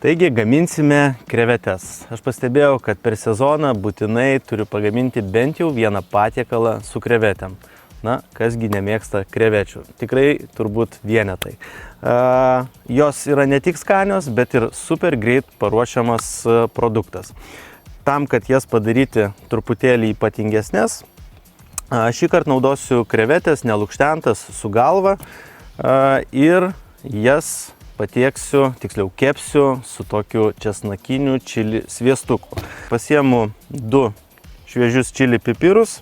Taigi gaminsime krevetes. Aš pastebėjau, kad per sezoną būtinai turiu pagaminti bent jau vieną patiekalą su krevetėm. Na, kasgi nemėgsta krevečių. Tikrai turbūt vienetai. Jos yra ne tik skanios, bet ir super greit paruošiamas produktas. Tam, kad jas padaryti truputėlį ypatingesnės, šį kartą naudosiu krevetės nelukštentas su galva ir jas patieksiu, tiksliau kepsiu su tokiu česnakiniu čili sviestuku. Pasiemu 2 šviežius čili pipirus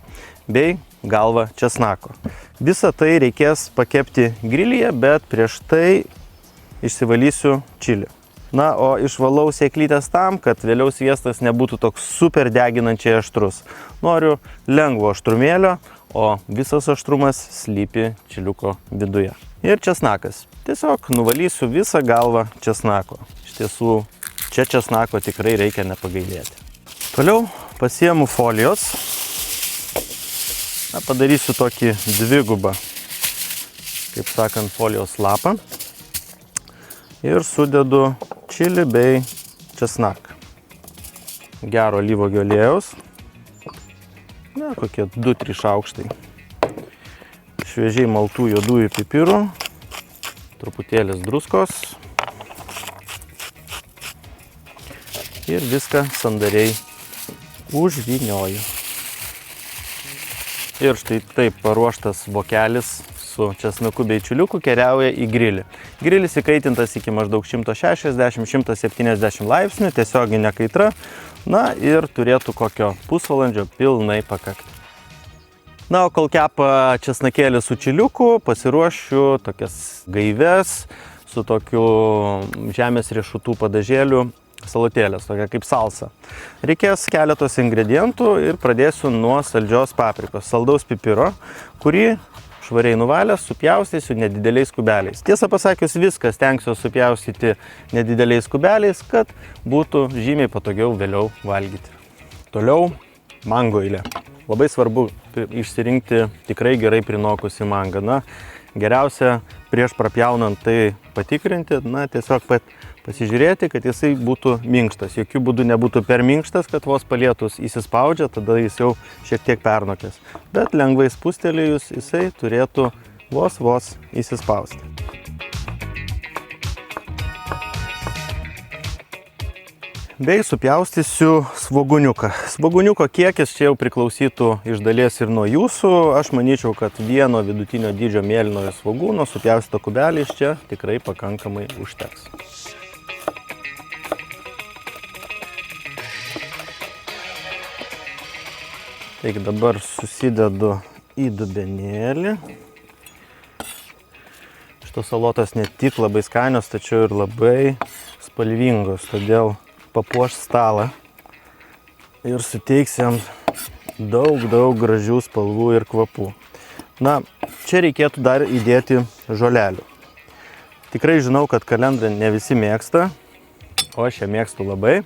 bei galvą česnako. Visą tai reikės pakepti grilyje, bet prieš tai išsivalysiu čili. Na, o išvalau sėklytes tam, kad vėliau sviestas nebūtų toks super deginančiai aštrus. Noriu lengvo aštrumėlio, o visas aštrumas slypi čiliuko viduje. Ir česnakas. Tiesiog nuvalysiu visą galvą česnako. Iš tiesų, čia česnako tikrai reikia nepagailėti. Toliau pasiemu folijos. Padarysiu tokį dvigubą, kaip sakant, folijos lapą. Ir sudedu čili bei česnaką. Gero alyvuogių aliejaus. Na, kokie 2-3 šaukštai. Šviežiai maltų juodųjų pipirų. Truputėlis druskos. Ir viską sandariai užvynioju. Ir štai taip paruoštas vokelis su česnaku bei čiliuku keliauja į grilį. Grilis įkaitintas iki maždaug 160-170 laipsnių, tiesioginė kaitra. Na ir turėtų kokio pusvalandžio pilnai pakakti. Na, o kol kepa česnakėlį su čiliuku, pasiruošiu tokias gaives su tokiu žemės riešutų padažėliu salotėlės, tokia kaip salsa. Reikės keletos ingredientų ir pradėsiu nuo saldžios paprikos, saldaus pipiro, kurį švariai nuvalęs supjaustysiu nedideliais kubeliais. Tiesą pasakius, viską stengsiu supjaustyti nedideliais kubeliais, kad būtų žymiai patogiau vėliau valgyti. Toliau mango eilė. Labai svarbu išsirinkti tikrai gerai prinokusį mangą. Na, geriausia prieš prapjaunant tai patikrinti, na, tiesiog pasižiūrėti, kad jisai būtų minkštas. Jokių būdų nebūtų per minkštas, kad vos palietus įsispaudžia, tada jis jau šiek tiek pernokės. Bet lengvai spustelėjus jisai turėtų vos įsispausti. Bei supjaustysiu svogūniuką. Svogūniuko kiekis čia jau priklausytų iš dalies ir nuo jūsų. Aš manyčiau, kad vieno vidutinio dydžio mėlynojo svogūno supjaustyto kubelį iš čia tikrai pakankamai užteks. Taigi dabar susidedu į dubenėlį. Šitos salotos ne tik labai skanios, tačiau ir labai spalvingos, todėl papuoš stalą ir suteiks jam daug gražių spalvų ir kvapų. Na, čia reikėtų dar įdėti žolelių. Tikrai žinau, kad kalendrą ne visi mėgsta, o aš ją mėgstu labai.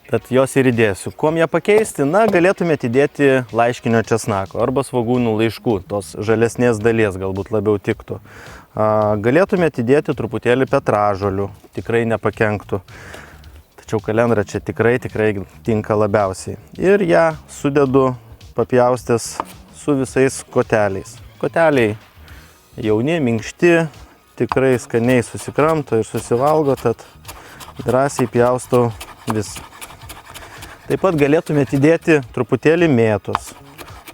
Tad jos ir įdėsiu. Kuom ją pakeisti? Na, galėtumėte įdėti laiškinio česnako arba svogūnų laiškų, tos žalesnės dalies galbūt labiau tiktų. Galėtumėte įdėti truputėlį petražolių, tikrai nepakenktų. Tačiau kalendra čia tikrai tinka labiausiai. Ir ją sudedu papjaustęs su visais koteliais. Koteliai jauni, minkšti, tikrai skaniai susikramto ir susivalgo, tad drąsiai pjaustau visą. Taip pat galėtumėte įdėti truputėlį mėtos.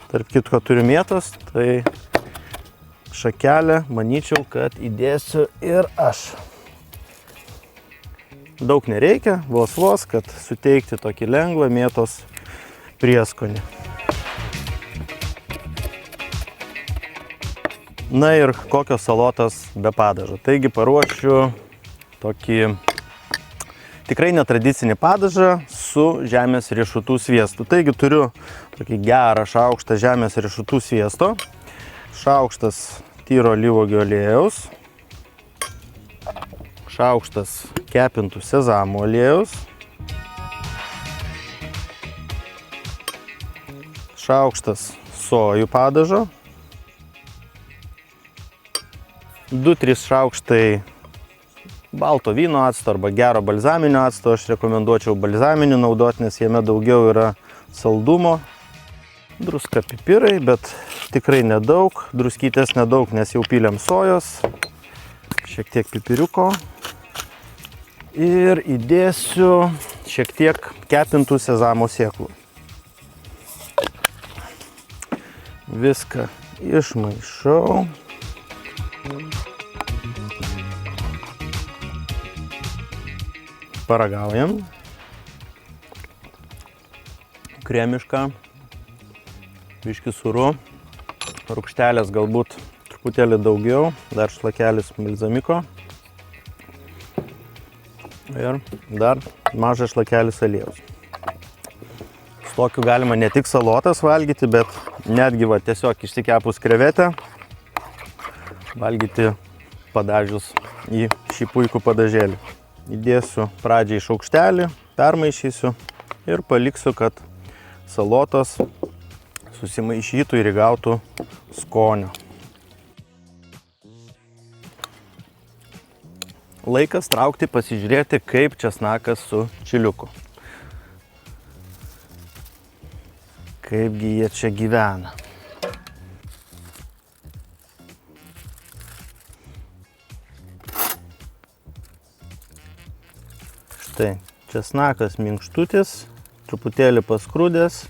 Tarp kitko turiu mėtos, tai šakelę manyčiau, kad įdėsiu ir aš. Daug nereikia, vos, kad suteikti tokį lengvą mėtos prieskonį. Na ir kokios salotos be padažo. Taigi paruošiu tokį tikrai netradicinį padažą su žemės riešutų sviestu. Taigi turiu tokį gerą šaukštą žemės riešutų sviesto, šaukštas tyro alyvuogių aliejaus, šaukštas kepintų sezamų aliejaus, šaukštas sojų padažo, 2-3 šaukštai balto vyno acto arba gero balzaminio acto. Aš rekomenduočiau balzaminį naudoti, nes jame daugiau yra saldumo. Druska, pipirai, bet tikrai nedaug. Druskytės nedaug, nes jau pylėm sojos. Šiek tiek pipiriuko. Ir įdėsiu šiek tiek kepintų sezamo sėklų. Viską išmaišau. Paragaujam. Kremiška, biški sūru. Rūgštelės galbūt truputėlį daugiau. Dar šlakelis balzamiko. Ir dar mažas šlakelis aliejaus. Su tokiu galima ne tik salotas valgyti, bet netgi tiesiog išsikepus krevetę valgyti padažius į šį puikų padažėlį. Įdėsiu pradžiai šaukštelį, permaišysiu ir paliksiu, kad salotos susimaišytų ir įgautų skonio. Laikas traukti pasižiūrėti, kaip česnakas su čiliuku. Kaipgi jie čia gyvena. Štai, česnakas minkštutis, truputėlį paskrudęs,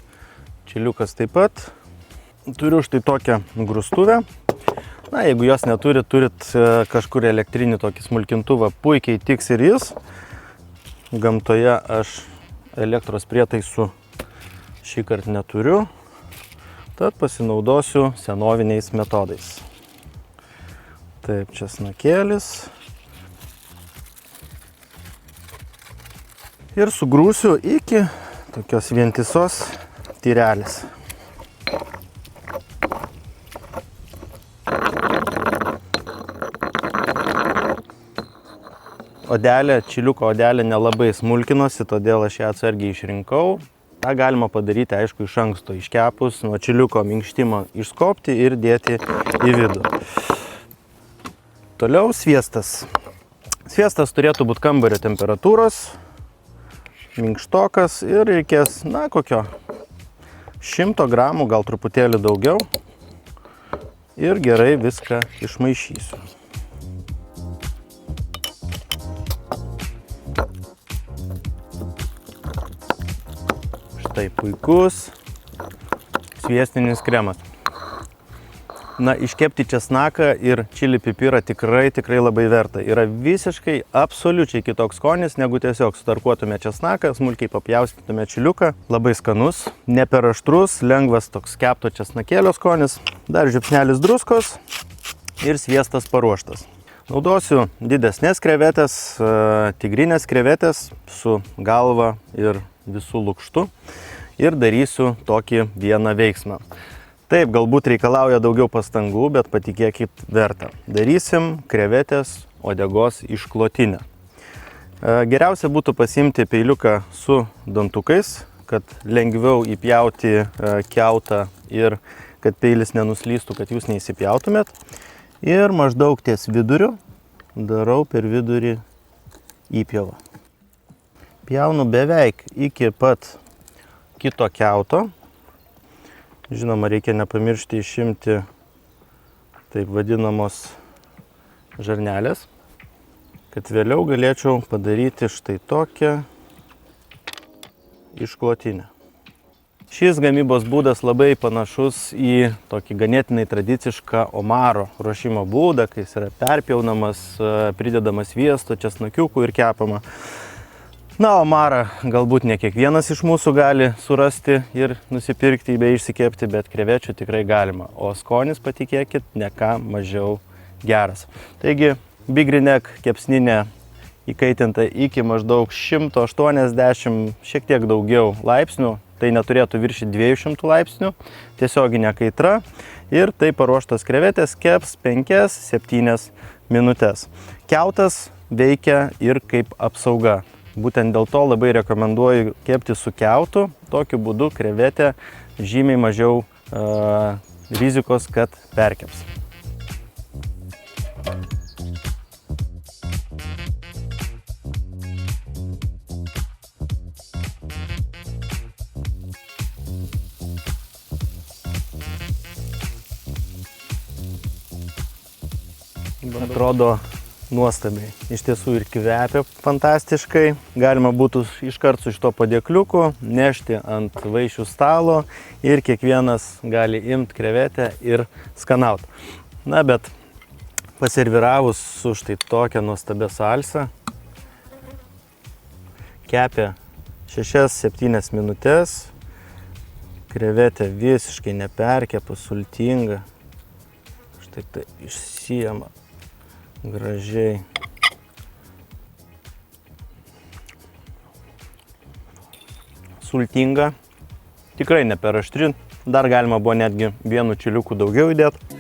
čiliukas taip pat. Turiu štai tokią grūstuvę. Na, jeigu jos neturit, turit kažkur elektrinį tokį smulkintuvą, puikiai tiks ir jis. Gamtoje aš elektros prietaisų šį kartą neturiu, tad pasinaudosiu senoviniais metodais. Taip, česnakėlis. Ir sugrūsiu iki tokios vientisos tyrelės. Odelė, čiliuko odelė nelabai smulkinosi, todėl aš ją atsargiai išrinkau. Ta galima padaryti, aišku, iš anksto iškepus, nuo čiliuko minkštimo išskobti ir dėti į vidų. Toliau sviestas. Sviestas turėtų būti kambario temperatūros, minkštokas ir reikės, kokio 100 gramų, gal truputėlį daugiau. Ir gerai viską išmaišysiu. Štai puikus sviestinis kremas. Iškepti česnaką ir čili pipirą tikrai labai verta. Yra visiškai absoliučiai kitoks skonis, negu tiesiog sutarkuotume česnaką, smulkiai papjaustytume čiliuką. Labai skanus, ne per aštrus, lengvas toks kepto česnakėlio skonis. Dar žiupsnelis druskos ir sviestas paruoštas. Naudosiu didesnės krevetės, tigrinės krevetės su galva ir visų lukštų ir darysiu tokį vieną veiksmą. Taip, galbūt reikalauja daugiau pastangų, bet patikėkit, verta. Darysim krevetės uodegos išklotinę. Geriausia būtų pasiimti peiliuką su dantukais, kad lengviau įpjauti kiautą ir kad peilis nenuslystų, kad jūs neįsipjautumėt. Ir maždaug ties viduriu darau per vidurį įpjovą. Pjaunu beveik iki pat kito kiauto. Žinoma, reikia nepamiršti išimti taip vadinamos žarnelės, kad vėliau galėčiau padaryti štai tokią išklotinę. Šis gamybos būdas labai panašus į tokį ganėtinai tradicišką omaro ruošimo būdą, kai jis yra perpjaunamas, pridedamas sviesto, česnakiukų ir kepama. Omarą galbūt ne kiekvienas iš mūsų gali surasti ir nusipirkti bei išsikepti, bet krevečių tikrai galima. O skonis, patikėkit, ne ką mažiau geras. Taigi, bigrinek kepsninė įkaitinta iki maždaug 180, šiek tiek daugiau laipsnių. Tai neturėtų viršyti 200 laipsnių, tiesioginė kaitra. Ir tai paruoštas krevetės keps 5-7 minutės. Kiautas veikia ir kaip apsauga. Būtent dėl to labai rekomenduoju kepti su kiautu. Tokiu būdu krevetė žymiai mažiau rizikos, kad perkeps. Atrodo nuostabiai. Iš tiesų ir kvepia fantastiškai. Galima būtų iškart su šito padėkliuku nešti ant vaišių stalo ir kiekvienas gali imti krevetę ir skanauti. Na, bet paserviravus su štai tokia nuostabia salsa, kepia 6-7 minutės. Krevetė visiškai neperkepus, sultinga. Štai tai išsijama gražiai. Sultinga. Tikrai ne per aštri. Dar galima buvo netgi vienu čiliuku daugiau įdėti.